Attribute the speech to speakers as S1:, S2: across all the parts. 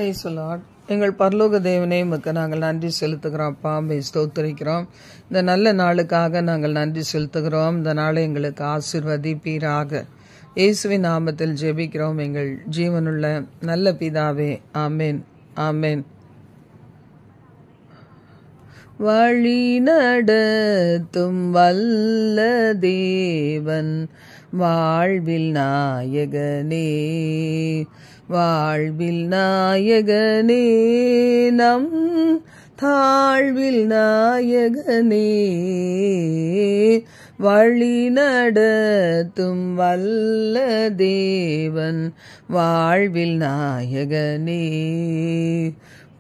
S1: Praise the Lord. எங்கள் பரலோக தேவனே, உமக்கு நாங்கள் நன்றி செலுத்துகிறோம். அப்பா, உம்மை ஸ்தோத்திரிக்கிறோம். இந்த நல்ல நாளுக்காக நாங்கள் நன்றி செலுத்துகிறோம். இந்த நாளை எங்களுக்கு ஆசீர்வதிப்பீராக. இயேசுவின் நாமத்தில் ஜெபிக்கிறோம் எங்கள் ஜீவனுள்ள நல்ல பிதாவே. ஆமேன், ஆமேன். வழி நடத்தும் வல்ல தேவன், வாழ்வில் நாயகனே, வாழ்வில் நாயகனே, நம் தாழ்வில் நாயகனே, வழி நடத்தும் வல்ல தேவன், வாழ்வில் நாயகனே,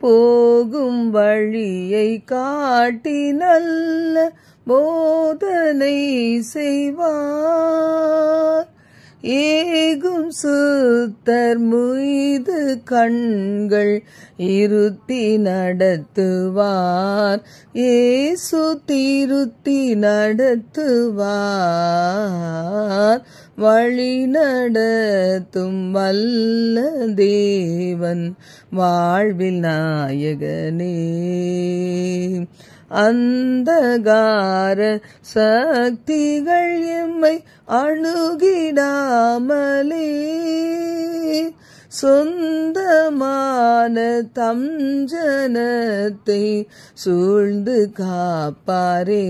S1: போகும் வழியை காட்டி நல்ல போதனை செய்வார், ஏகும் சுத்தர் மீது கண்கள் இருத்தி நடத்துவார், இயேசு திருத்தி நடத்துவார், வழி நடத்தும் வல்ல தேவன், வாழ்வில் நாயகனே, அந்தகார சக்திகள் எம்மை அணுகிடாமலே, சொந்தமான தம் ஜனத்தை சூழ்ந்து காப்பாரே,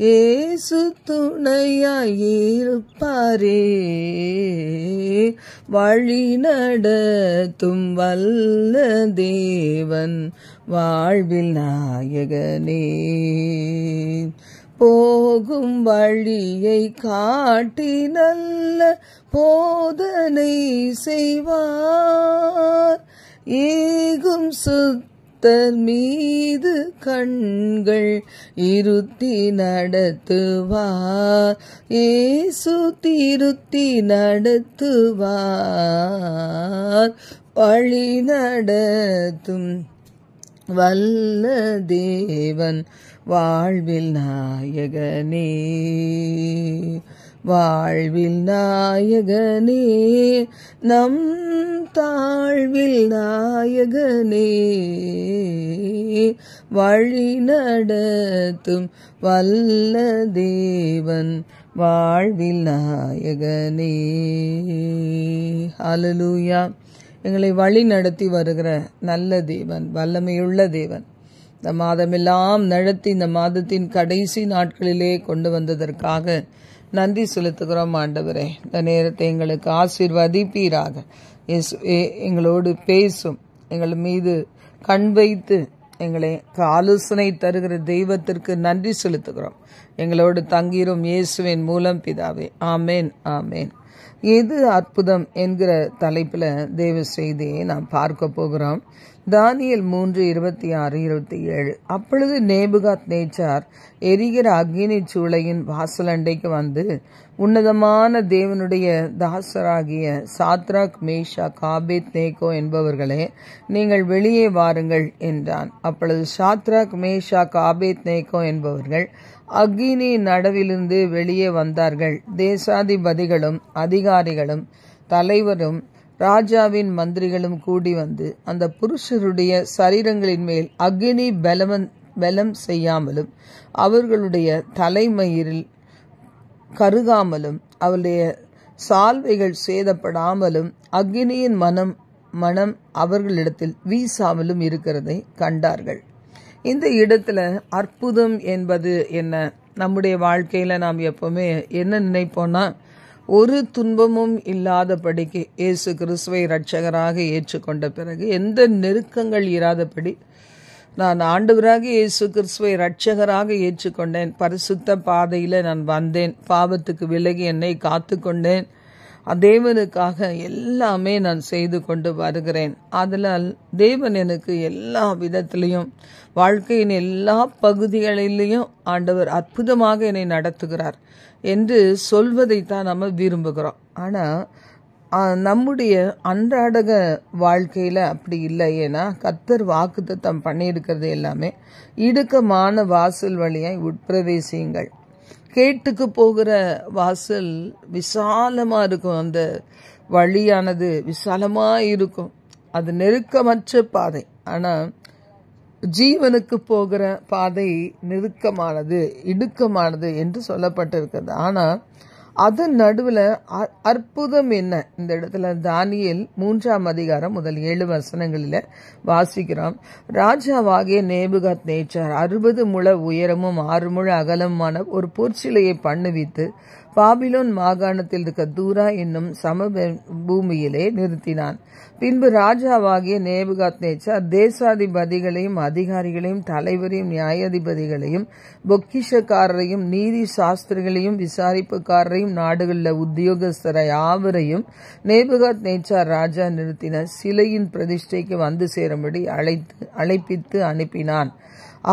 S1: இயேசு துணையாயிருப்பாரே, வழி நடத்தும் வல்ல தேவன், வாழ்வில் நாயகனே, போகும் வழியை காட்டி நல்ல போதனை செய்வார், ஏகும் சுத்தர் மீது கண்கள் இருத்தி நடத்துவார், இயேசு திருத்தி நடத்துவார், வழி நடத்தும் வல்ல தேவன், வாழ்வில் நாயகனே, வாழ்வில் நாயகனே, நம் தாழ்வில் நாயகனே, வழி நடத்தும் வல்ல தேவன், வாழ்வில் நாயகனே. ஹல்லேலூயா. எங்களை வழி நடத்தி வருகிற நல்ல தேவன், வல்லமையுள்ள தேவன், இந்த மாதமெல்லாம் நடத்தி இந்த மாதத்தின் கடைசி நாட்களிலே கொண்டு வந்ததற்காக நன்றி செலுத்துகிறோம். ஆண்டவரே, இந்த நேரத்தை எங்களுக்கு ஆசீர்வதிப்பீராக. இயேசுவே, எங்களோடு பேசும், எங்கள் மீது கண் வைத்து எங்களை ஆலோசனை தருகிற தெய்வத்திற்கு நன்றி செலுத்துகிறோம். எங்களோடு தங்கிரும் இயேசுவின் மூலம் பிதாவே. ஆமேன், ஆமேன். இது அற்புதம் என்கிற தலைப்பில் தேவ செய்தியை நாம் பார்க்க போகிறோம். தானியேல் 3:26-27. அப்பொழுது நேபுகாத் நேச்சார் எரிகிற அக்கினி சூளையின் வாசலண்டைக்கு வந்து, உன்னதமான தேவனுடைய தாசராகிய சாத்ராக், மேஷாக், ஆபேத்நேகோ என்பவர்களே, நீங்கள் வெளியே வாருங்கள் என்றான். அப்பொழுது சாத்ராக், மேஷாக், ஆபேத்நேகோ என்பவர்கள் அக்கினி நடுவிலிருந்து வெளியே வந்தார்கள். தேசாதிபதிகளும் அதிகாரிகளும் தலைவரும் ராஜாவின் மந்திரிகளும் கூடி வந்து அந்த புருஷருடைய சரீரங்களின் மேல் அக்கினி பலம் செய்யாமலும் அவர்களுடைய தலைமயிரில் கருகாமலும் அவருடைய சால்வைகள் சேதப்படாமலும் அக்கினியின் மனம் அவர்களிடத்தில் வீசாமலும் இருக்கிறதை கண்டார்கள். இந்த இடத்துல அற்புதம் என்பது என்ன? நம்முடைய வாழ்க்கையில நாம் எப்பவுமே என்ன நினைப்போம்னா, ஒரு துன்பமும் இல்லாதபடிக்கு இயேசு கிறிஸ்துவை இரட்சகராக ஏற்றுக்கொண்ட பிறகு எந்த நெருக்கங்கள் இராதபடி நான் ஆண்டவராக இயேசு கிறிஸ்துவை இரட்சகராக ஏற்றுக்கொண்டேன், பரிசுத்த பாதையில நான் வந்தேன், பாவத்துக்கு விலகி என்னை காத்து கொண்டேன், தேவனுக்காக எல்லாமே நான் செய்து கொண்டு வருகிறேன், அதனால் தேவன் எனக்கு எல்லா விதத்திலையும் வாழ்க்கையின் எல்லா பகுதிகளிலையும் ஆண்டவர் அற்புதமாக என்னை நடத்துகிறார் என்று சொல்வதைத்தான் நம்ம விரும்புகிறோம். ஆனால் நம்முடைய அன்றாடக வாழ்க்கையில் அப்படி இல்லை. ஏன்னா கர்த்தர் வாக்குத்தத்தம் பண்ணியிருக்கிறது எல்லாமே இடுக்கமான வாசல் வழியாய் உட்பிரவேசியுங்கள், கேட்டுக்கு போகிற வாசல் விசாலமாக இருக்கும், அந்த வழியானது விசாலமாக இருக்கும். அது நெருக்கமற்ற பாதை. ஆனால் ஜீவனுக்கு போகிற பாதை நெருக்கமானது, இடுக்கமானது என்று சொல்லப்பட்டிருக்கிறது. ஆனால் அதன் நடுவில் அற்புதம் என்ன? இந்த இடத்துல தானியேல் 3ஆம் அதிகாரம் முதல் 7 வசனங்களில் வாசிக்கிறோம். ராஜாவாகிய நேபுகாத்நேச்சார் 60 முழ உயரமும் 6 முழ அகலமான ஒரு பொற்சிலையை பண்ணுவித்து பாபிலோன் மாகாணத்தில் இருக்க தூரா என்னும் சமபூமியிலே நிறுத்தினான். பின்பு ராஜாவாகிய நேபுகாத்நேச்சார் தேசாதிபதிகளையும் அதிகாரிகளையும் தலைவரையும் நியாயாதிபதிகளையும் பொக்கிஷக்காரரையும் நீதி சாஸ்திரிகளையும் விசாரிப்புக்காரரையும் நாடுகளில் உத்தியோகஸ்தரை யாவரையும் நேபுகாத்நேச்சார் ராஜா நிறுத்தின சிலையின் பிரதிஷ்டைக்கு வந்து சேரும்படி அழைப்பித்து அனுப்பினான்.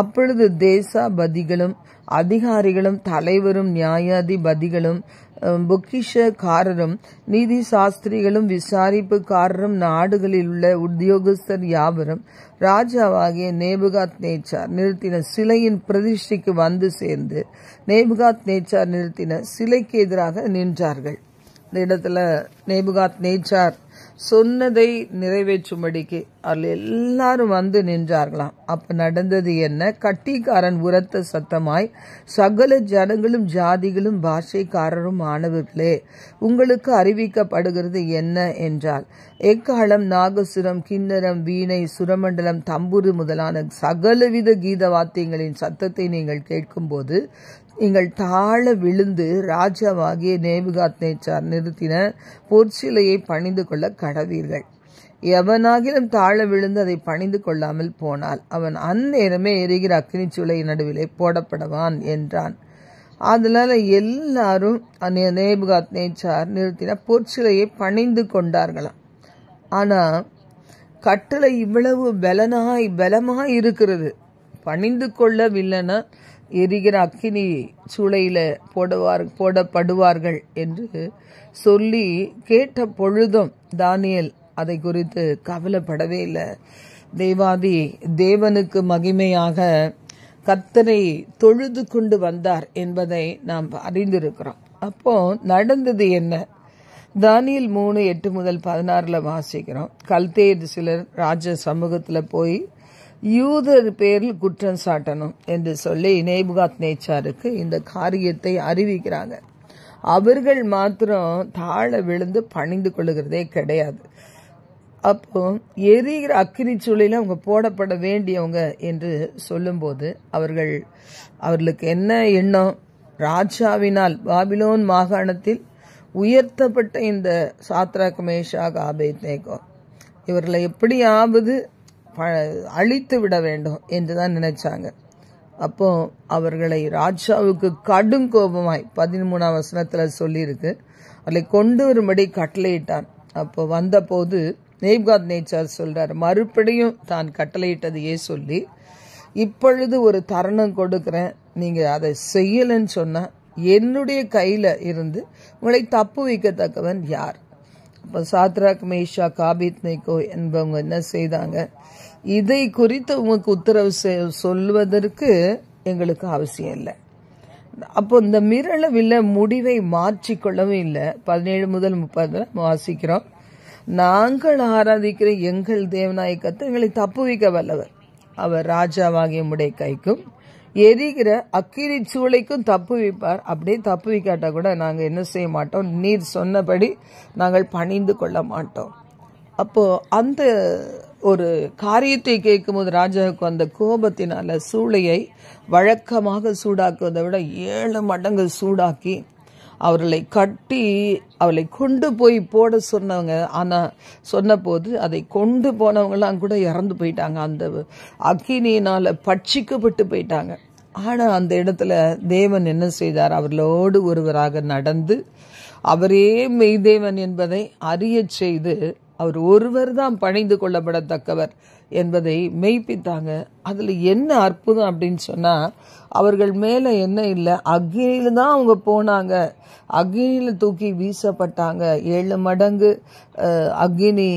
S1: அப்பொழுது தேசாபதிகளும் அதிகாரிகளும் தலைவரும் நியாயாதிபதிகளும் பொக்கிஷக்காரரும் நீதி சாஸ்திரிகளும் விசாரிப்புக்காரரும் நாடுகளில் உள்ள உத்தியோகஸ்தர் யாவரும் ராஜாவாகிய நேபுகாத்நேச்சார் நிறுத்தின சிலையின் பிரதிஷ்டைக்கு வந்து சேர்ந்து நேபுகாத்நேச்சார் நிறுத்தின சிலைக்கு எதிராக நின்றார்கள். இந்த இடத்துல நேபுகாத்நேச்சார் சொன்னதை நிறைவேற்றும்படிக்கு அவர்கள் எல்லாரும் வந்து நின்றார்களாம். அப்ப நடந்தது என்ன? கட்டிக்காரன் உரத்த சத்தமாய், சகல ஜனங்களும் ஜாதிகளும் பாஷைக்காரரும் ஆனவர்களே, உங்களுக்கு அறிவிக்கப்படுகிறது என்ன என்றால், எக்காலம் நாகசுரம் கிண்ணரம் வீணை சுரமண்டலம் தம்புரு முதலான சகலவித கீத வாத்தியங்களின் சத்தத்தை நீங்கள் கேட்கும்போது நீங்கள் தாழ விழுந்து ராஜாவாகிய நேபுகாத்நேச்சார் நிறுத்தின பொற்சிலையை பணிந்து கொள்ள கடவீர்கள். எவனாகிலும் தாழ விழுந்து அதை பணிந்து கொள்ளாமல் போனால் அவன் அந்நேரமே எரிகிற அக்கினிச்சூளை நடுவிலே போடப்படுவான் என்றான். அதனால எல்லாரும் நேபுகாத்நேச்சார் நிறுத்தின பொற்சிலையை பணிந்து கொண்டார்களாம். ஆனா கட்டளை இவ்வளவு பலமாய் இருக்கிறது. பணிந்து கொள்ளவில்லைன்னா எரிகிற அக்கினி சூளையில போடப்படுவார்கள் என்று சொல்லி கேட்ட பொழுதும் தானியேல் அதை குறித்து கவலைப்படவே இல்லை. தேவாதி தேவனுக்கு மகிமையாக கர்த்தரை தொழுது கொண்டு வந்தார் என்பதை நாம் அறிந்திருக்கிறோம். அப்போ நடந்தது என்ன? தானியேல் 3:8 முதல் 16 வாசிக்கிறோம். கல்தேயர் சிலர் ராஜ சமூகத்துல போய் யூதர் பேரில் குற்றம் சாட்டணும் என்று சொல்லி நேபுகாத்நேச்சாருக்கு இந்த காரியத்தை அறிவிக்கிறாங்க. அவர்கள் மாத்திரம் தாழ விழுந்து பணிந்து கொள்ளுகிறதே கிடையாது. அப்போ எரிகிற அக்கினி சூளையில அவங்க போடப்பட வேண்டியவங்க என்று சொல்லும்போது அவர்களுக்கு என்ன எண்ணம்? ராஜாவினால் பாபிலோன் மாகாணத்தில் உயர்த்தப்பட்ட இந்த சாத்ராக் மேஷாக் ஆபேத்நேகோ இவர்களை எப்படியாவது அழித்து விட வேண்டும் என்றுதான் நினைச்சாங்க. அப்போ அவர்களை ராஜாவுக்கு கடும் கோபமாய் 13ஆம் வசனத்துல சொல்லியிருக்கு, அவர்களை கொண்டு வரும்படி கட்டளையிட்டான். அப்போ வந்த போது நேபுகாத்நேச்சார் சொல்றார், மறுபடியும் தான் கட்டளையிட்டதையே சொல்லி, இப்பொழுது ஒரு தருணம் கொடுக்கிறேன், நீங்க அதை செய்யலன்னு சொன்னா என்னுடைய கையில இருந்து உங்களை தப்பு வைக்கத்தக்கவன் யார்? அப்ப சாத்ராக் மேஷாக் ஆபேத்நேகோ என்பவங்க என்ன செய்தாங்க? இதை குறித்து உங்களுக்கு உத்தரவு சொல்வதற்கு எங்களுக்கு அவசியம் இல்லை. அப்போ இந்த மிரளவில்ல முடிவை மாற்றிக்கொள்ளவும் இல்லை. 17 முதல் 30 வாசிக்கிறோம். நாங்கள் ஆராதிக்கிற எங்கள் தேவனாய கர்த்தர் எங்களை தப்புவிக்க வல்லவர். அவர் ராஜாவாகிய உம்முடைய கைக்கும் எரிகிற அக்கினி சூளைக்கும் தப்புவிப்பார். அப்படியே தப்புவிக்காட்டா கூட நாங்க என்ன செய்ய மாட்டோம், நீர் சொன்னபடி நாங்கள் பணிந்து கொள்ள மாட்டோம். அப்போ அந்த ஒரு காரியத்தை கேட்கும்போது ராஜாவுக்கு அந்த கோபத்தினால சூளையை வழக்கமாக சூடாக்குவதை விட 7 மடங்கு சூடாக்கி அவர்களை கட்டி அவளை கொண்டு போய் போட சொன்னவங்க. ஆனா சொன்ன போது அதை கொண்டு போனவங்கலாம் கூட இறந்து போயிட்டாங்க, அந்த அக்கினியினால பட்சிக்கப்பட்டு போயிட்டாங்க. ஆனா அந்த இடத்துல தேவன் என்ன செய்தார்? அவர்களோடு ஒருவராக நடந்து அவரே மெய்தேவன் என்பதை அறிய செய்து அவர் ஒருவர் தான் பணிந்து கொள்ளப்படத்தக்கவர் என்பதை மெய்ப்பித்தாங்க. அதுல என்ன அற்புதம் அப்படின்னு சொன்னா, அவர்கள் மேல என்ன இல்லை, அக்னியில தான் அவங்க போனாங்க, அக்னியில தூக்கி வீசப்பட்டாங்க. 7 மடங்கு அக்னி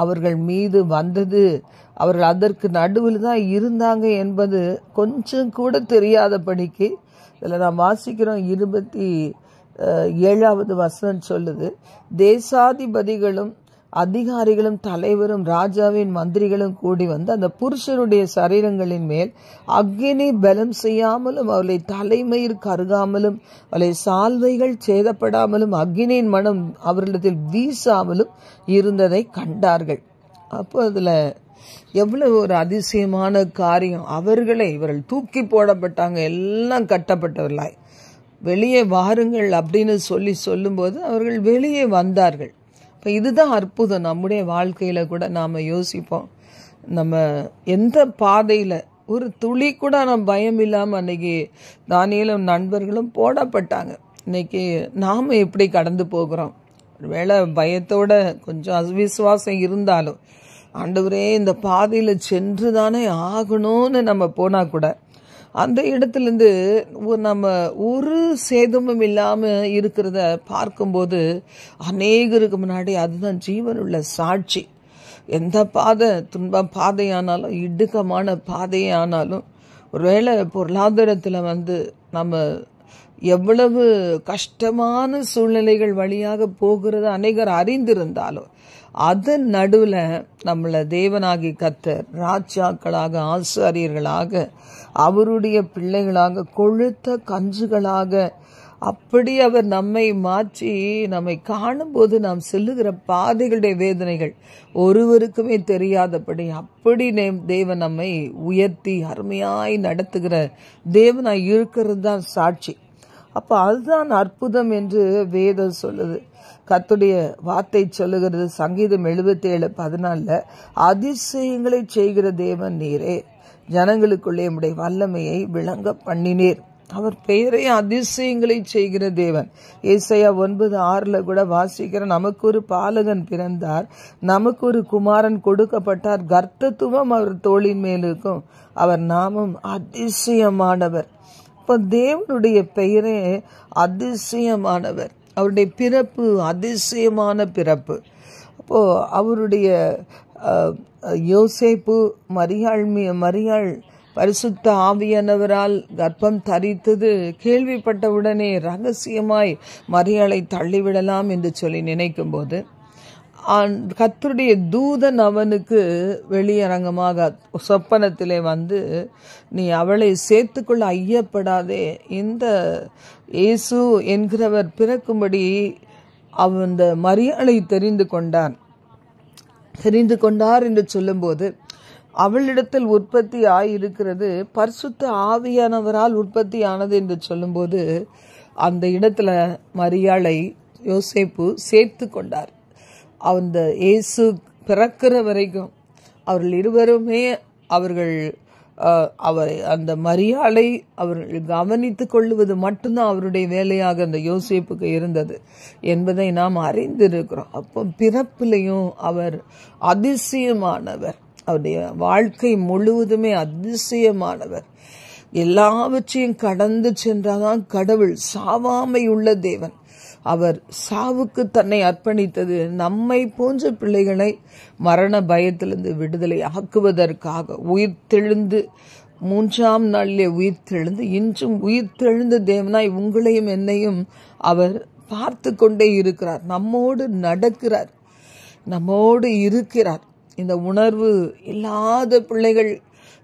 S1: அவர்கள் மீது வந்தது. அவர்கள் அதற்கு நடுவில் தான் இருந்தாங்க என்பது கொஞ்சம் கூட தெரியாதபடிக்கு இதில் நான் வாசிக்கிறோம். 27வது வசனம் சொல்லுது, தேசாதிபதிகளும் அதிகாரிகளும் தலைவரும் ராஜாவின் மந்திரிகளும் கூடி வந்து அந்த புருஷருடைய சரீரங்களின் மேல் அக்கினி பலம் செய்யாமலும் அவளை தலைமயிர் கருகாமலும் அவளை சால்வைகள் சேதப்படாமலும் அக்கினியின் மனம் அவர்களிடத்தில் வீசாமலும் இருந்ததை கண்டார்கள். அப்போ அதுல எவ்வளவு ஒரு அதிசயமான காரியம். இவர்கள் தூக்கி போடப்பட்டாங்க, எல்லாம் கட்டப்பட்டவர்களாய். வெளியே வாருங்கள் அப்படின்னு சொல்லும்போது அவர்கள் வெளியே வந்தார்கள். இப்போ இதுதான் அற்புதம். நம்முடைய வாழ்க்கையில கூட நாம யோசிப்போம், நம்ம எந்த பாதையில ஒரு துளி கூட நம்ம பயம் இல்லாம அன்னைக்கு தானியேலும் நண்பர்களும் போடப்பட்டாங்க. இன்னைக்கு நாம எப்படி கடந்து போகிறோம்? ஒருவேளை பயத்தோட கொஞ்சம் அவிசுவாசம் இருந்தாலும், ஆண்டவரே இந்த பாதையில சென்று தானே ஆகணும்னு நம்ம போனா கூட அந்த இடத்துலேருந்து நம்ம ஒரு சேதமும் இல்லாம இருக்கிறத பார்க்கும்போது அநேகருக்கு முன்னாடி அதுதான் ஜீவனுள்ள சாட்சி. எந்த பாதை பாதையானாலும், இடுக்கமான பாதையானாலும், ஒருவேளை பொருளாதாரத்துல நம்ம எவ்வளவு கஷ்டமான சூழ்நிலைகள் வழியாக போகிறது அநேகர் அறிந்திருந்தாலும், அதன் நடுவுல நம்மள தேவனாகி கர்த்தர் ராஜாக்களாக, ஆசாரியர்களாக, அவருடைய பிள்ளைகளாக, கொழுத்த கஞ்சுகளாக அப்படி அவர் நம்மை மாற்றி நம்மை காணும்போது நாம் செல்லுகிற பாதைகளுடைய வேதனைகள் ஒருவருக்குமே தெரியாதபடி அப்படி தேவன் நம்மை உயர்த்தி அருமையாய் நடத்துகிற தேவனாய் இருக்கிறது தான் சாட்சி. அப்ப அதுதான் அற்புதம் என்று வேதம் சொல்லுது. கர்த்தருடைய வார்த்தை சொல்லுகிறது. சங்கீதம் 77:14 அதிசயங்களை செய்கிற தேவன் நீரே, ஜனங்களுக்குள்ளே உம்முடைய வல்லமையை விளங்க பண்ணினீர். அவர் பெயரே அதிசயங்களை செய்கிற தேவன். ஏசாயா 9:6 கூட வாசிக்கிற, நமக்கு ஒரு பாலகன் பிறந்தார், நமக்கு ஒரு குமாரன் கொடுக்கப்பட்டார், கர்த்தத்துவம் அவர் தோளின் மேல் இருக்கும், அவர் நாமம் அதிசயமானவர். இப்ப தேவனுடைய பெயரே அதிசயமானவர். அவருடைய பிறப்பு அதிசயமான பிறப்பு. அப்போ அவருடைய யோசேப்பு மரியாள் பரிசுத்த ஆவியானவரால் கர்ப்பம் தரித்தது கேள்விப்பட்டவுடனே ரகசியமாய் மரியாளை தள்ளிவிடலாம் என்று சொல்லி நினைக்கும் போது கர்த்தருடைய தூதன் அவனுக்கு வெளியரங்கமாக சொப்பனத்திலே நீ அவளை சேர்த்துக்கொள்ள ஐயப்படாதே, இந்த இயேசு என்கிறவர் பிறக்கும்படி அவன் மரியாளை தெரிந்து கொண்டார் என்று சொல்லும்போது, அவளிடத்தில் உற்பத்தி ஆயிருக்கிறது பரிசுத்த ஆவியானவரால் உற்பத்தி ஆனது என்று சொல்லும்போது, அந்த இடத்துல மரியாளை யோசேப்பு சேர்த்து கொண்டார். அந்த இயேசு பிறக்கிற வரைக்கும் அவர்கள் இருவருமே அந்த மரியாளை அவர்கள் கவனித்துக் கொள்ளுவது மட்டும்தான் அவருடைய வேலையாக அந்த யோசேப்புக்கு இருந்தது என்பதை நாம் அறிந்திருக்கிறோம். அப்போ பிறப்பிலையும் அவர் அதிசயமானவர். அவருடைய வாழ்க்கை முழுவதுமே அதிசயமானவர். எல்லாவற்றையும் கடந்து சென்றாதான் கடவுள். சாவாமை உள்ள தேவன். அவர் சாவுக்கு தன்னை அர்ப்பணித்தது நம்மை போன்ற பிள்ளைகளை மரண பயத்திலிருந்து விடுதலை ஆக்குவதற்காக. உயிர்த்தெழுந்து 3ஆம் நாளிலே உயிர்த்தெழுந்து இன்றும் உயிர்த்தெழுந்த தேவனாய் உங்களையும் என்னையும் அவர் பார்த்து கொண்டே இருக்கிறார். நம்மோடு நடக்கிறார், நம்மோடு இருக்கிறார். இந்த உணர்வு இல்லாத பிள்ளைகள்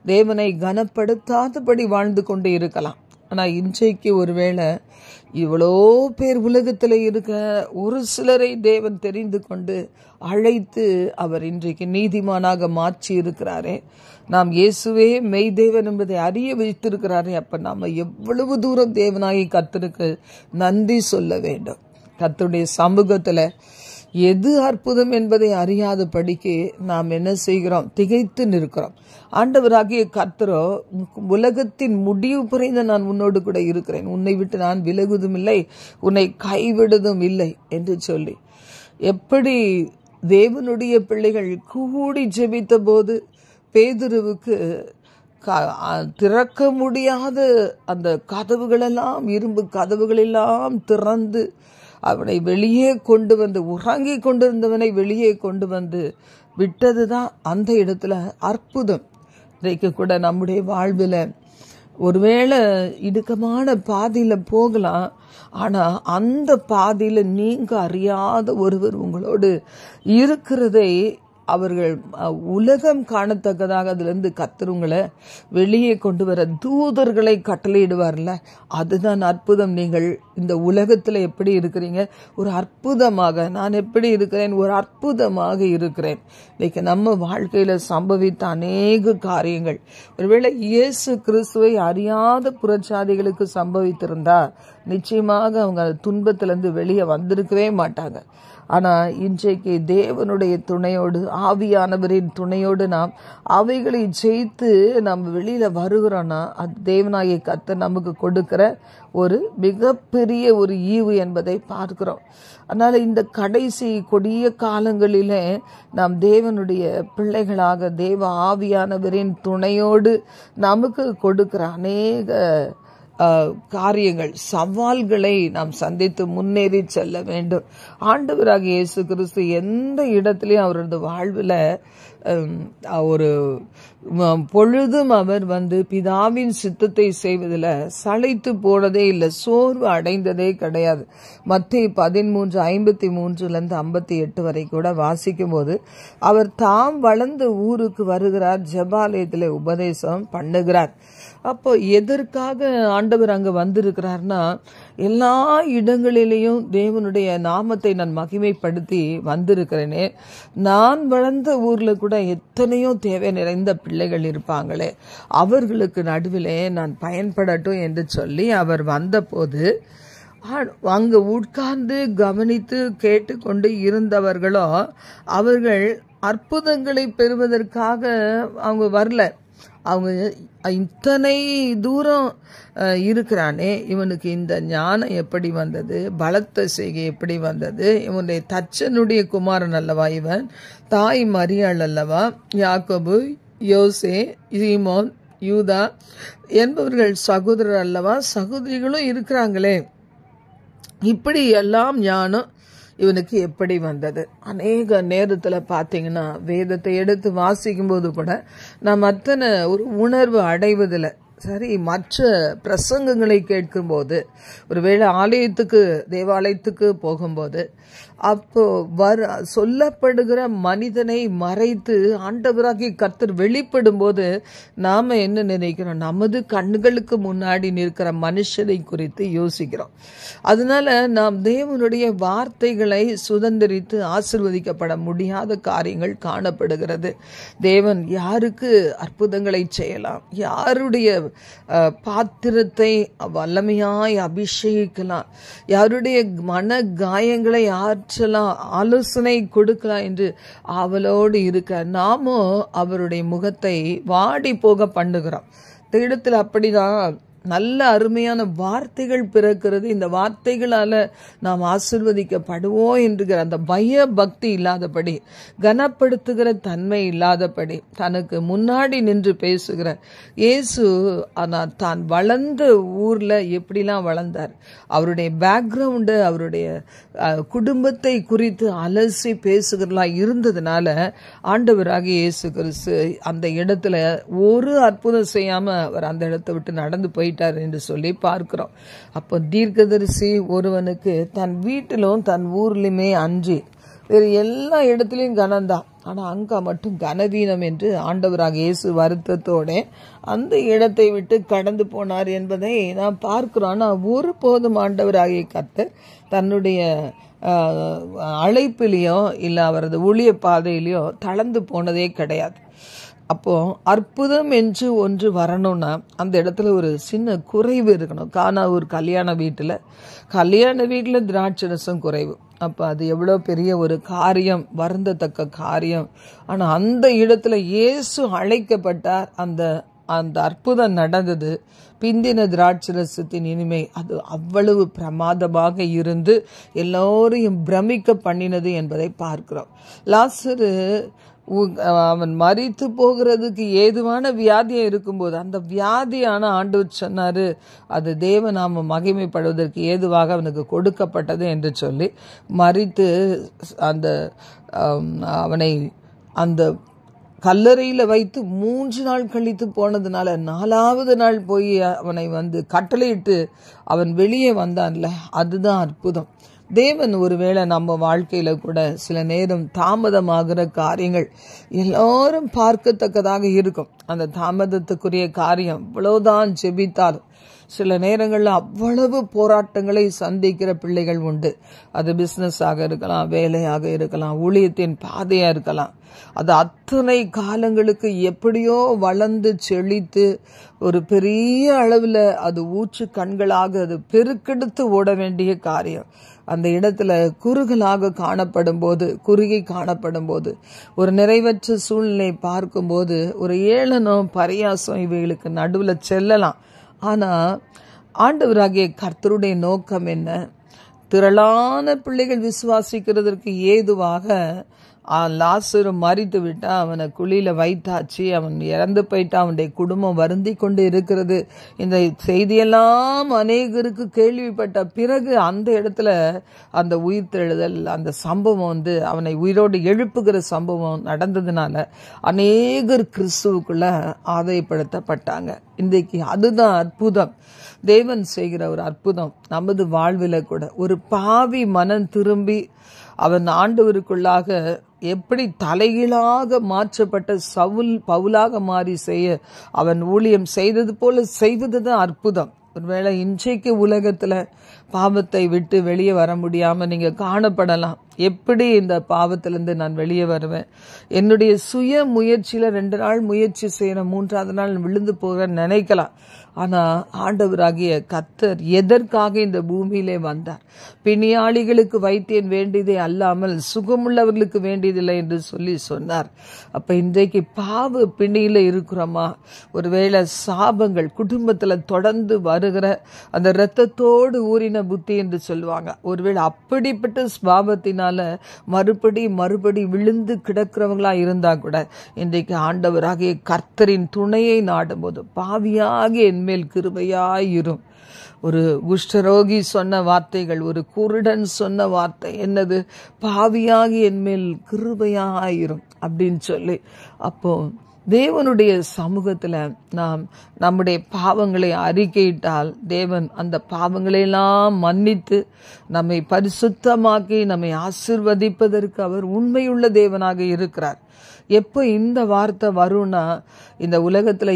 S1: தேவனை கனப்படுத்தாதபடி வாழ்ந்து கொண்டு இருக்கலாம். ஆனா இன்றைக்கு ஒருவேளை இவ்வளோ பேர் உலகத்தில் இருக்க ஒரு சிலரை தேவன் தெரிந்து கொண்டு அழைத்து அவர் இன்றைக்கு நீதிமானாக மாற்றி இருக்கிறாரே, நாம் இயேசுவே மெய் தேவன் என்பதை அறிய வைத்திருக்கிறாரே. அப்ப நாம எவ்வளவு தூரம் தேவனாகி கர்த்தருக்கு நன்றி சொல்ல வேண்டும். கர்த்தருடைய சமூகத்துல எது அற்புதம் என்பதை அறியாதபடிக்கு நாம் என்ன செய்கிறோம்? திகைத்து நிற்கிறோம். ஆண்டவராகிய கர்த்தரோ, உலகத்தின் முடிவு புரிந்த நான் உன்னோடு கூட இருக்கிறேன், உன்னை விட்டு நான் விலகுவதும் இல்லை, உன்னை கைவிடுவதும் இல்லை என்று சொல்லி, எப்படி தேவனுடைய பிள்ளைகள் கூடி ஜெபித்த போது பேதுருவுக்கு திறக்க முடியாத அந்த கதவுகளெல்லாம், இரும்பு கதவுகளெல்லாம் திறந்து அவனை வெளியே கொண்டு உறங்கி கொண்டிருந்தவனை வெளியே கொண்டு விட்டதுதான் அந்த இடத்துல அற்புதம். இன்றைக்கு கூட நம்முடைய வாழ்வில் ஒருவேளை இடுக்கமான பாதையில போகலாம், ஆனா அந்த பாதையில நீங்க அறியாத ஒருவர் உங்களோடு இருக்கிறதை அவர்கள் உலகம் காணத்தக்கதாக அதிலிருந்து கர்த்தருங்களை வெளியே கொண்டு வர தூதர்களை கட்டளையிடுவார்ல, அதுதான் அற்புதம். நீங்கள் இந்த உலகத்துல எப்படி இருக்கிறீங்க, ஒரு அற்புதமாக நான் எப்படி இருக்கிறேன், ஒரு அற்புதமாக இருக்கிறேன். இன்னைக்கு நம்ம வாழ்க்கையில சம்பவித்த அநேக காரியங்கள் ஒருவேளை இயேசு கிறிஸ்துவை அறியாத புறச்சாதிகளுக்கு சம்பவித்திருந்தா நிச்சயமாக அவங்க துன்பத்திலிருந்து வெளியே வந்திருக்கவே மாட்டாங்க. ஆனா இன்றைக்கு தேவனுடைய துணையோடு, ஆவியானவரின் துணையோடு நாம் அவைகளை ஜெயித்து நம்ம வெளியில வருகிறோம்னா அது தேவனாகிய கர்த்தர் நமக்கு கொடுக்கிற ஒரு மிகப்பெரிய ஒரு ஈவு என்பதை பார்க்கிறோம். அதனால இந்த கடைசி கொடிய காலங்களிலே நாம் தேவனுடைய பிள்ளைகளாக தேவ ஆவியானவரின் துணையோடு நமக்கு கொடுக்கிற அநேக காரியங்கள், சவால்களை நாம் சந்தித்து முன்னேறி செல்ல வேண்டும். ஆண்டவராக இயேசு கிறிஸ்து எந்த இடத்திலையும் அவரது வாழ்வில் ஒரு பொழுதும் அவர் பிதாவின் சித்தத்தை செய்வதில் சளைத்து போனதே இல்லை, சோர்வு அடைந்ததே கிடையாது. மத்தேயு 13:53-58 வரை கூட வாசிக்கும் போது அவர் தாம் வளர்ந்த ஊருக்கு வருகிறார், ஜெபாலயத்தில் உபதேசம் பண்ணுகிறார். அப்போ எதற்காக ஆண்டவர் அங்க வந்திருக்கிறார்னா, எல்லா இடங்களிலேயும் தேவனுடைய நாமத்தை நான் மகிமைப்படுத்தி வந்திருக்கிறேனே, நான் வளர்ந்த ஊர்ல கூட எத்தனையோ தேவை நிறைந்த பிள்ளைகள் இருப்பாங்களே, அவர்களுக்கு நடுவிலே நான் பயன்படட்டும் என்று சொல்லி அவர் வந்தபோது அங்கு உட்கார்ந்து கவனித்து கேட்டுக்கொண்டு இருந்தவர்களோ அவர்கள் அற்புதங்களை பெறுவதற்காக அவங்க வரல. அவங்க இத்தனை தூரம் இருக்கிறானே, இவனுக்கு இந்த ஞானம் எப்படி வந்தது, பலத்த செய்கை எப்படி வந்தது, இவனுடைய தச்சனுடைய குமாரன் அல்லவா இவன், தாய் மரியாள் அல்லவா, யாக்கோபு, யோசே, சீமோன், யூதா என்பவர்கள் சகோதரர் அல்லவா, சகோதரிகளும் இருக்கிறாங்களே, இப்படி எல்லாம் ஞானம் இவனுக்கு எப்படி வந்தது? அநேக நேரத்தில் பார்த்தீங்கன்னா வேதத்தை எடுத்து வாசிக்கும் போது கூட நாம் அத்தனை ஒரு உணர்வு அடைவதில்லை. சரி, மற்ற பிரசங்கங்களை கேட்கும்போது, ஒருவேளை தேவாலயத்துக்கு போகும்போது அப்போ சொல்லப்படுகிற மனிதனை மறைத்து ஆண்டவராகிய கர்த்தர் வெளிப்படும் போது நாம என்ன நினைக்கிறோம், நமது கண்களுக்கு முன்னாடி நிற்கிற மனுஷனை குறித்து யோசிக்கிறோம். அதனால நாம் தேவனுடைய வார்த்தைகளை சுதந்திரித்து ஆசீர்வதிக்கப்பட முடியாத காரியங்கள் காணப்படுகிறது. தேவன் யாருக்கு அற்புதங்களை செய்யலாம், யாருடைய பாத்திரத்தை வல்லமையாய் அபிஷேகிக்கலாம், யாருடைய மன காயங்களை ஆற்றலாம், ஆலோசனை கொடுக்கலாம் என்று ஆவலோடு இருக்க நாமோ அவருடைய முகத்தை வாடி போக பண்ணுகிறோம். இந்த இடத்துல அப்படிதான் நல்ல அருமையான வார்த்தைகள் பிறக்கிறது. இந்த வார்த்தைகளால நாம் ஆசீர்வதிக்கப்படுவோம் என்கிற அந்த பய பக்தி இல்லாதபடி, கனப்படுத்துகிற தன்மை இல்லாதபடி, தனக்கு முன்னாடி நின்று பேசுகிற இயேசு ஆனால் தான் வளர்ந்த ஊர்ல எப்படிலாம் வளர்ந்தார், அவருடைய பேக்ரவுண்டு, அவருடைய குடும்பத்தை குறித்து அலசி பேசுகிறதா இருந்ததுனால ஆண்டவராக இயேசு கிறிஸ்து அந்த இடத்துல ஒரு அற்புதம் செய்யாம அவர் அந்த இடத்தை விட்டு நடந்து போயிட்டார் என்று சொல்லி பார்க்கிறோம். அப்போ தீர்க்கதரிசி ஒருவனுக்கு தன் வீட்டிலும் தன் ஊர்லயுமே அன்றி வேறு எல்லா இடத்துலையும் கனம்தான், ஆனால் அங்கே மட்டும் கனவீனம் என்று ஆண்டவராக இயேசு வருத்தத்தோட அந்த இடத்தை விட்டு கடந்து போனார் என்பதை நாம் பார்க்கிறோம். ஆனால் ஒருபோதும் ஆண்டவராகிய கர்த்தர் தன்னுடைய அழைப்பிலையோ இல்லை அவரது ஊழிய பாதையிலையோ தளர்ந்து போனதே கிடையாது. அப்போ அற்புதம் என்று ஒன்று வரணும்னா அந்த இடத்துல ஒரு சின்ன குறைவு இருக்கணும். கானா ஒரு கல்யாண வீட்டில் திராட்சரசம் குறைவு. அப்போ அது எவ்வளோ பெரிய ஒரு காரியம், வருந்தத்தக்க காரியம். ஆனால் அந்த இடத்துல இயேசு அழைக்கப்பட்டார், அந்த அற்புதம் நடந்தது. பிந்தின திராட்சரசத்தின் இனிமை அது அவ்வளவு பிரமாதமாக இருந்து எல்லோரையும் பிரமிக்க பண்ணினது என்பதை பார்க்கிறோம். லாசரு அவன் மரித்து போகிறதுக்கு ஏதுவான வியாதியா இருக்கும்போது அந்த வியாதியான ஆண்டவர் சொன்னாரு, அது தேவநாம மகிமைப்படுவதற்கு ஏதுவாக அவனுக்கு கொடுக்கப்பட்டது என்று சொல்லி மரித்து அவனை அந்த கல்லறையில வைத்து 3 நாள் கழித்து போனதுனால 4வது நாள் போய் அவனை கட்டளையிட்டு அவன் வெளியே வந்தான்ல, அதுதான் அற்புதம். தேவன் ஒருவேளை நம்ம வாழ்க்கையில கூட சில நேரம் தாமதமாகிற காரியங்கள் எல்லாரும் பார்க்கத்தக்கதாக இருக்கும். அந்த தாமதத்துக்குரிய காரியம் இவ்வளவுதான் ஜெபித்தாலும் சில நேரங்களில் அவ்வளவு போராட்டங்களை சந்திக்கிற பிள்ளைகள் உண்டு. அது பிசினஸாக இருக்கலாம், வேலையாக இருக்கலாம், ஊழியத்தின் பாதையா இருக்கலாம். அது அத்தனை காலங்களுக்கு எப்படியோ வளர்ந்து செழித்து ஒரு பெரிய அளவில் அது ஊற்று கண்களாக அது பெருக்கெடுத்து ஓட வேண்டிய காரியம் அந்த இடத்துல குறுகி காணப்படும் போது ஒரு நிறைவற்ற சூழ்நிலை பார்க்கும்போது ஒரு ஏளனம் பரியாசம் இவைகளுக்கு நடுவில் செல்லலாம். ஆனா ஆண்டவராகிய கர்த்தருடைய நோக்கம் என்ன? திரளான பிள்ளைகள் விசுவாசிக்கிறதற்கு ஏதுவாக லாசரு மரித்து விட்டா, அவனை குழியில வைத்தாச்சு, அவன் இறந்து போயிட்டா, அவனுடைய குடும்பம் வருந்தி கொண்டு இருக்கிறது. இந்த செய்தியெல்லாம் அநேகருக்கு கேள்விப்பட்ட பிறகு அந்த இடத்துல அந்த உயிர்த்தெழுதல் அந்த சம்பவம் அவனை உயிரோடு எழுப்புகிற சம்பவம் நடந்ததுனால அநேகர் கிறிஸ்துவுக்குள்ள ஆதாயப்படுத்தப்பட்டாங்க. இன்றைக்கு அதுதான் அற்புதம். தேவன் செய்கிற ஒரு அற்புதம் நமது வாழ்வில கூட ஒரு பாவி மனம் திரும்பி அவன் ஆண்டவருக்குள்ளாக எப்படி தலைகீழாக மாற்றப்பட்ட பவுலாக மாறி செய்ய அவன் ஊழியம் செய்தது போல செய்வதுதான் அற்புதம். ஒருவேளை இன்றைக்கு உலகத்துல பாவத்தை விட்டு வெளியே வர முடியாம நீங்க காணப்படலாம். எப்படி இந்த பாவத்திலிருந்து நான் வெளியே வருவேன்? என்னுடைய சுய முயற்சியில 2 நாள் முயற்சி செய்யற 3வது நாள் விழுந்து போக நினைக்கலாம். ஆனா ஆண்டவராகிய கர்த்தர் எதற்காக இந்த பூமியிலே வந்தார்? பிணியாளிகளுக்கு வைத்தியன் வேண்டியதே அல்லாமல் சுகமுள்ளவர்களுக்கு வேண்டியதில்லை என்று சொல்லி சொன்னார். அப்ப இன்றைக்கு பாவ பிணியில இருக்கிறோமா? ஒருவேளை சாபங்கள் குடும்பத்துல தொடர்ந்து வருகிற அந்த இரத்தத்தோடு ஊறின புத்தி என்று சொல்லுவாங்க. ஒருவேளை அப்படிப்பட்ட பாவத்தினால மறுபடி விழுந்து கிடக்கிறவங்களா இருந்தா கூட இன்றைக்கு ஆண்டவராகிய கர்த்தரின் துணையை நாடும்போது பாவியாகிய என்மேல் கிருபையாயிரும். ஒரு குஷ்டரோகி சொன்ன வார்த்தைகள், ஒரு குருடன் சொன்ன வார்த்தை என்னது? பாவியாகி என்மேல் கிருபையாயிரும் அப்படின்னு சொல்லி. அப்போ தேவனுடைய சமூகத்துல நாம் நம்முடைய பாவங்களை அறிக்கையிட்டால் தேவன் அந்த பாவங்களையெல்லாம் மன்னித்து நம்மை பரிசுத்தமாக்கி நம்மை ஆசீர்வதிப்பதற்கு அவர் உண்மையுள்ள தேவனாக இருக்கிறார். எப்போ இந்த வார்த்தை வரும்னா, இந்த உலகத்துல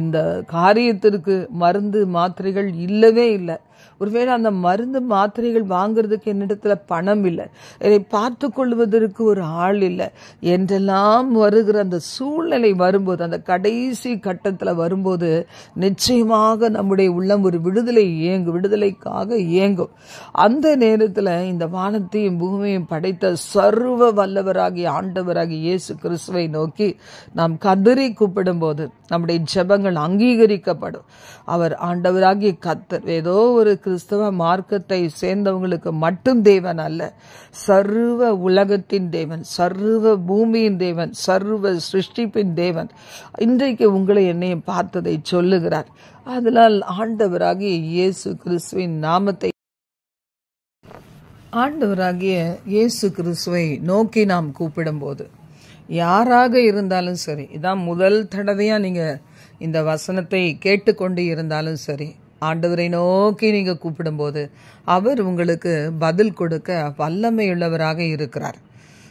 S1: இந்த காரியத்திற்கு மருந்து மாத்திரைகள் இல்லவே இல்லை. ஒருவேளை அந்த மருந்து மாத்திரைகள் வாங்குறதுக்கு என்னிடத்துல பணம் இல்லை, இதை பார்த்து கொள்வதற்கு ஒரு ஆள் இல்லை என்றெல்லாம் வருகிற அந்த சூழ்நிலை வரும்போது, அந்த கடைசி கட்டத்துல வரும்போது நிச்சயமாக நம்முடைய உள்ளம் ஒரு விடுதலைக்காக ஏங்கும். அந்த நேரத்துல இந்த வானத்தையும் பூமியையும் படைத்த சர்வ வல்லவராகிய ஆண்டவராகிய இயேசு கிறிஸ்துவை நோக்கி நாம் கதறி கூப்பிடும் போது நம்முடைய ஜெபங்கள் அங்கீகரிக்கப்படும். அவர் ஆண்டவராகிய கர்த்தர் ஏதோ ஒரு கிறிஸ்தவ மார்க்கத்தை சேர்ந்தவங்களுக்கு மட்டும் தேவன் அல்ல, சர்வ உலகத்தின் தேவன், சர்வ பூமியின் தேவன், சர்வ சிருஷ்டிப்பின் தேவன் இன்றைக்கு உங்களை என்னையும் பார்த்ததை சொல்லுகிறார். அதனால் ஆண்டவராகிய இயேசு கிறிஸ்துவின் நாமத்தை ஆண்டவராகிய இயேசு கிறிஸ்துவை நோக்கி நாம் கூப்பிடும் போது யாராக இருந்தாலும் சரி, இதான் முதல் தடவையா நீங்க இந்த வசனத்தை கேட்டுக்கொண்டு இருந்தாலும் சரி, ஆண்டவரை நோக்கி நீங்க கூப்பிடும்போது அவர் உங்களுக்கு பதில் கொடுக்க வல்லமையுள்ளவராக இருக்கிறார்.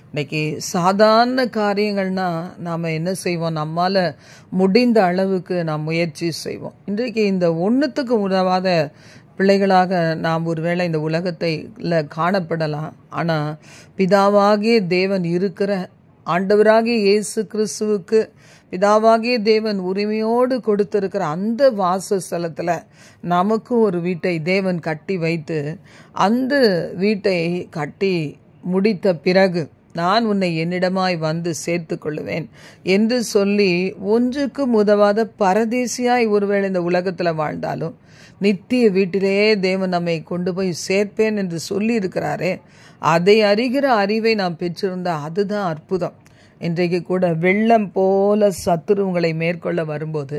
S1: இன்னைக்கு சாதாரண காரியங்கள்னா நாம என்ன செய்வோம்? நம்மால முடிந்த அளவுக்கு நாம் முயற்சி செய்வோம். இன்றைக்கு இந்த ஒன்றுத்துக்கு உதவாத பிள்ளைகளாக நாம் ஒருவேளை இந்த உலகத்துல காணப்படலாம். ஆனா பிதாவாகிய தேவன் இருக்கிற ஆண்டவராகிய இயேசு கிறிஸ்துவுக்கு பிதாவாகிய தேவன் உரிமையோடு கொடுத்திருக்கிற அந்த வாசஸ்தலத்துல நமக்கும் ஒரு வீட்டை தேவன் கட்டி வைத்து, அந்த வீட்டை கட்டி முடித்த பிறகு நான் உன்னை என்னிடமாய் வந்து சேர்த்து கொள்ளுவேன் என்று சொல்லி ஒன்றுக்கும் உதவாத பரதேசியாய் ஒருவேளை இந்த உலகத்துல வாழ்ந்தாலும் நித்திய வீட்டிலே தேவன் நம்மை கொண்டு போய் சேர்ப்பேன் என்று சொல்லி இருக்கிறாரே, அதை அறிகிற அறிவை நாம் பெற்றிருந்தா அதுதான் அற்புதம். இன்றைக்கு கூட வெள்ளம் போல சத்துரு உங்களை மேற்கொள்ள வரும்போது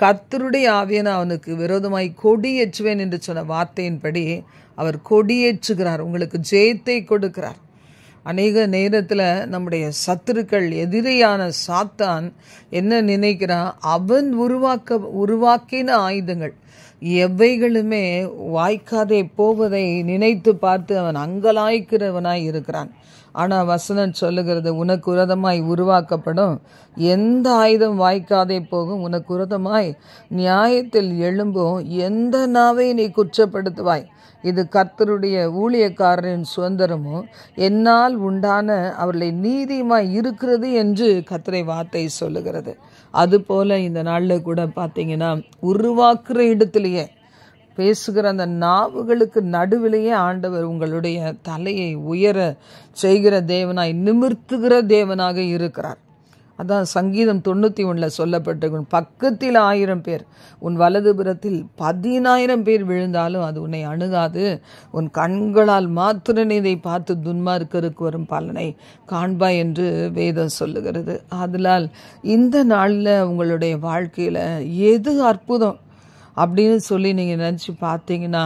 S1: கர்த்தருடைய ஆவியான அவனுக்கு விரோதமாய் கொடியேற்றுவேன் என்று சொன்ன வார்த்தையின்படி அவர் கொடியேற்றுகிறார், உங்களுக்கு ஜெயத்தை கொடுக்கிறார். அநேக நேரத்தில் நம்முடைய சத்துருக்கள், எதிரியான சாத்தான் என்ன நினைக்கிறான், அவன் உருவாக்கின ஆயுதங்கள் எவைகளுமே வாய்க்காதே போவதை நினைத்து பார்த்து அவன் அங்கலாய்க்கிறவனாய் இருக்கிறான். ஆனால் வசனம் சொல்லுகிறது, உனக்கு விரோதமாய் உருவாக்கப்படும் எந்த ஆயுதம் வாய்க்காதே போகும், உனக்கு விரோதமாய் நியாயத்தில் எழும்பும் எந்த நாவை நீ குற்றப்படுத்துவாய். இது கர்த்தருடைய ஊழியக்காரரின் சுதந்திரமும் என்னால் உண்டான அவர்களை நீதியுமாய் இருக்கிறது என்று கர்த்தரை வார்த்தை சொல்லுகிறது. அதுபோல இந்த நாளில் கூட பார்த்தீங்கன்னா, உருவாக்குற இடத்திலேயே பேசுகிற அந்த நாவுகளுக்கு நடுவிலேயே ஆண்டவர் உங்களுடைய தலையை உயர செய்கிற தேவனாய், நிமிர்த்துகிற தேவனாக இருக்கிறார். அதான் சங்கீதம் 91 சொல்லப்பட்டிருக்கும், பக்கத்தில் 1000 பேர் உன் வலதுபுறத்தில் 10,000 பேர் விழுந்தாலும் அது உன்னை அணுகாது, உன் கண்களால் மாத்திரம் இதை பார்த்து துன்மார்க்கருக்கு வரும் பலனை காண்பாய் என்று வேதம் சொல்லுகிறது. அதனால் இந்த நாளில் உங்களுடைய வாழ்க்கையில் எது அற்புதம் அப்படின்னு சொல்லி நீங்கள் நினச்சி பார்த்தீங்கன்னா,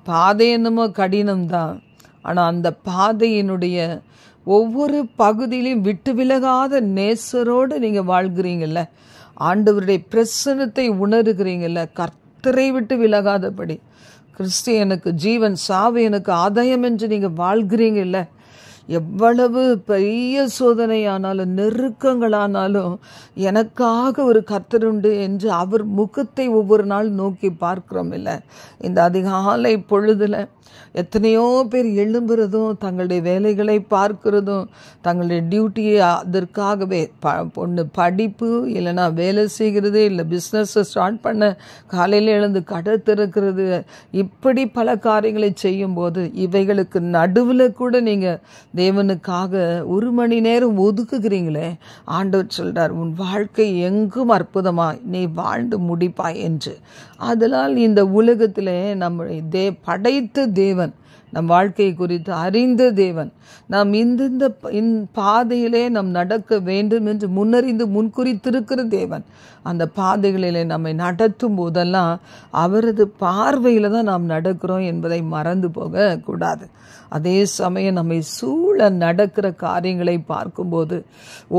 S1: பாதை என்னமோ கடினம்தான், ஆனால் அந்த பாதையினுடைய ஒவ்வொரு பகுதியிலையும் விட்டு விலகாத நேசரோடு நீங்கள் வாழ்கிறீங்கள்ல, ஆண்டவருடைய பிரசன்னத்தை உணர்கிறீங்கள்ல, கர்த்தரை விட்டு விலகாதபடி, கிறிஸ்து எனக்கு ஜீவன், சாவு எனக்கு ஆதாயம் என்று நீங்கள் வாழ்கிறீங்கல்ல, எவ்வளவு பெரிய சோதனையானாலும் நெருக்கங்களானாலும் எனக்காக ஒரு கர்த்தர் உண்டு என்று அவர் முகத்தை ஒவ்வொரு நாள் நோக்கி பார்க்கிறோம் இல்லை. இந்த அதிகாலை பொழுதுல எத்தனையோ பேர் எழும்புறதும், தங்களுடைய வேலைகளை பார்க்கிறதும், தங்களுடைய டியூட்டியை அதற்காகவே ஒன்று படிப்பு, இல்லைன்னா வேலை செய்கிறது, இல்லை பிஸ்னஸை ஸ்டார்ட் பண்ண காலையில் எழுந்து கடை திறக்கிறது, இப்படி பல காரியங்களை செய்யும்போது இவைகளுக்கு நடுவில் கூட நீங்கள் தேவனுக்காக 1 மணி நேரம் ஒதுக்குகிறீங்களே, ஆண்டவர் சொல்றார், உன் வாழ்க்கை எங்கும் அற்புதமாய் நீ வாழ்ந்து முடிப்பாய் என்று. அதனால் இந்த உலகத்திலே நம்முடைய படைத்த தேவன், நம் வாழ்க்கையை குறித்து அறிந்த தேவன், நாம் இந்த பாதையிலே நாம் நடக்க வேண்டும் என்று முன்னறிந்து முன்குறித்திருக்கிற தேவன், அந்த பாதைகளிலே நம்மை நடத்தும் போதெல்லாம் அவரது பார்வையில் தான் நாம் நடக்கிறோம் என்பதை மறந்து போக கூடாது. அதே சமயம் நம்மை சூழ நடக்கிற காரியங்களை பார்க்கும்போது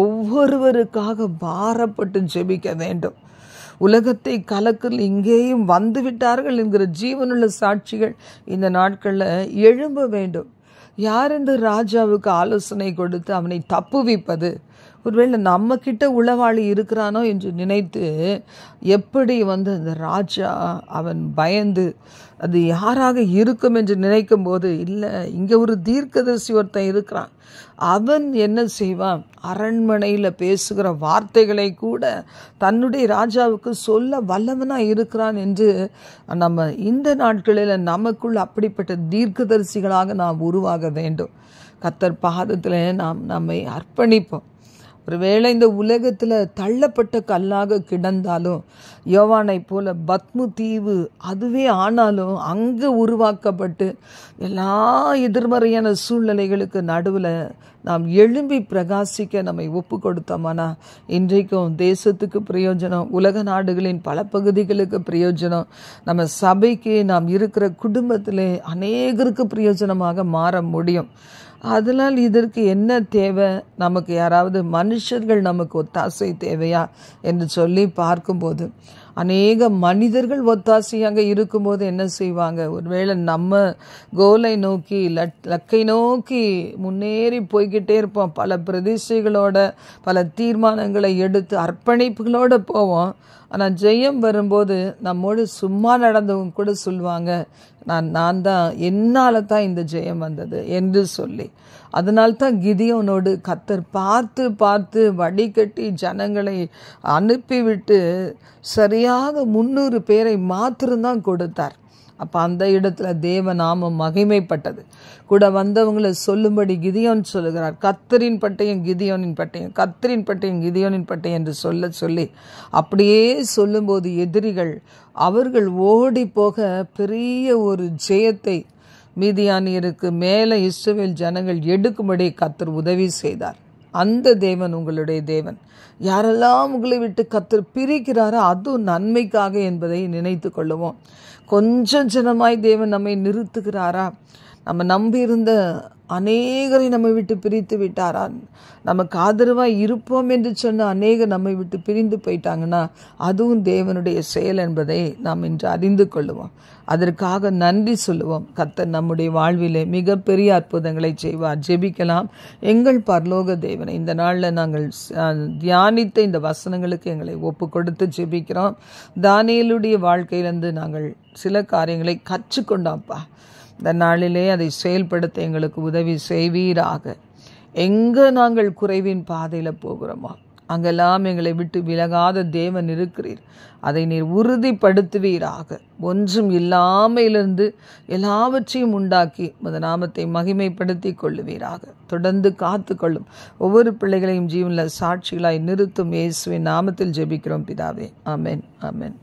S1: ஒவ்வொருவருக்காக பாரப்பட்டு ஜெபிக்க வேண்டும். உலகத்தை கலக்கல் இங்கேயும் வந்து விட்டார்கள் என்கிற ஜீவனுள்ள சாட்சிகள் இந்த நாட்களில் எழும்ப வேண்டும். யார் இந்த ராஜாவுக்கு ஆலோசனை கொடுத்து அவனை தப்புவிப்பது? ஒருவேளை நம்ம கிட்ட உளவாளி இருக்கிறானோ என்று நினைத்து எப்படி அந்த ராஜா அவன் பயந்து அது யாராக இருக்கும் என்று நினைக்கும் போது, இல்லை, இங்கே ஒரு தீர்க்கதரிசி ஒருத்தன் இருக்கிறான், அவன் என்ன செய்வான், அரண்மனையில் பேசுகிற வார்த்தைகளை கூட தன்னுடைய ராஜாவுக்கு சொல்ல வல்லவனாக இருக்கிறான் என்று நம்ம இந்த நாட்களில் நமக்குள் அப்படிப்பட்ட தீர்க்கதரிசிகளாக நாம் உருவாக வேண்டும். கர்த்தர் பாதத்தில் நாம் நம்மை அர்ப்பணிப்போம். ஒருவேளை இந்த உலகத்தில் தள்ளப்பட்ட கல்லாக கிடந்தாலும், யோவானை போல பத்மு தீவு அதுவே ஆனாலும் அங்கே உருவாக்கப்பட்டு எல்லா எதிர்மறையான சூழ்நிலைகளுக்கு நடுவில் நாம் எழும்பி பிரகாசிக்க நம்மை ஒப்பு கொடுத்தோமானா இன்றைக்கும் தேசத்துக்கு பிரயோஜனம், உலக நாடுகளின் பல பகுதிகளுக்கு பிரயோஜனம், நம்ம சபைக்கு, நாம் இருக்கிற குடும்பத்திலே அநேகருக்கு பிரயோஜனமாக மாற முடியும். அதனால் இதற்கு என்ன தேவை? நமக்கு யாராவது மனுஷர்கள் நமக்கு ஒத்தாசை தேவையா என்று சொல்லி பார்க்கும்போது, அநேக மனிதர்கள் ஒத்தாசையாக இருக்கும்போது என்ன செய்வாங்க, ஒருவேளை நம்ம கோலை நோக்கி லக்கை நோக்கி முன்னேறி போய்கிட்டே இருப்போம், பல பிரதிஷ்டைகளோட பல தீர்மானங்களை எடுத்து அர்ப்பணிப்புகளோடு போவோம். ஆனால் ஜெயம் வரும்போது நம்மோடு சும்மா நடந்தவங்க கூட சொல்லுவாங்க, நான் தான், என்னால் தான் இந்த ஜெயம் வந்தது என்று சொல்லி. அதனால்தான் கிதியோனோடு கர்த்தர் பார்த்து பார்த்து வடிகட்டி ஜனங்களை அனுப்பிவிட்டு சரியாக 300 பேரை மாத்திரம்தான் கொடுத்தார். அப்போ அந்த இடத்துல தேவ நாமம் மகிமைப்பட்டது. கூட வந்தவங்களை சொல்லும்படி கிதியோன் சொல்லுகிறார், கர்த்தரின் பட்டயம் கிதியோனின் பட்டயம், கர்த்தரின் பட்டயம் கிதியோனின் பட்டயம் என்று சொல்லி அப்படியே சொல்லும்போது எதிரிகள் அவர்கள் ஓடி போக பெரிய ஒரு ஜெயத்தை மீதியானியருக்கு மேலே இஸ்ரவேல் ஜனங்கள் எடுக்கும்படி கர்த்தர் உதவி செய்தார். அந்த தேவன் உங்களுடைய தேவன். யாரெல்லாம் உங்களை விட்டு கர்த்தர் பிரிக்கிறாரோ அதுவும் நன்மைக்காக என்பதை நினைத்து கொள்ளுவோம். கொஞ்சம் ஜனமாய் தேவன் நம்மை நிறுத்துகிறாரா? நம்ம நம்பியிருந்த அநேகரை நம்மை விட்டு பிரித்து விட்டாரா? நமக்கு ஆதரவாக இருப்போம் என்று சொன்ன அநேகர் நம்மை விட்டு பிரிந்து போயிட்டாங்கன்னா அதுவும் தேவனுடைய செயல் என்பதை நாம் இன்று அறிந்து கொள்ளுவோம். அதற்காக நன்றி சொல்லுவோம். கர்த்தர் நம்முடைய வாழ்விலே மிகப்பெரிய அற்புதங்களை செய்வார். ஜெபிக்கலாம். எங்கள் பரலோக தேவனை, இந்த நாளில் நாங்கள் தியானித்த இந்த வசனங்களுக்கு எங்களை ஒப்பு கொடுத்து ஜெபிக்கிறோம். தானியேலுடைய வாழ்க்கையிலிருந்து நாங்கள் சில காரியங்களை கற்றுக்கொண்டோம்ப்பா. இந்த நாளிலே அதை செயல்படுத்த எங்களுக்கு உதவி செய்வீராக. எங்கே நாங்கள் குறைவின் பாதையில் போகிறோமோ அங்கெல்லாம் எங்களை விட்டு விலகாத தேவன் இருக்கிறீர். அதை நீர் உறுதிப்படுத்துவீராக. ஒன்றும் இல்லாமையிலிருந்து எல்லாவற்றையும் உண்டாக்கி உமது நாமத்தை மகிமைப்படுத்தி கொள்ளுவீராக. தொடர்ந்து காத்து கொள்ளும். ஒவ்வொரு பிள்ளைகளையும் ஜீவனில் சாட்சிகளாய் நிறுத்தும். இயேசுவின் நாமத்தில் ஜெபிக்கிறோம் பிதாவே. ஆமென், ஆமென்.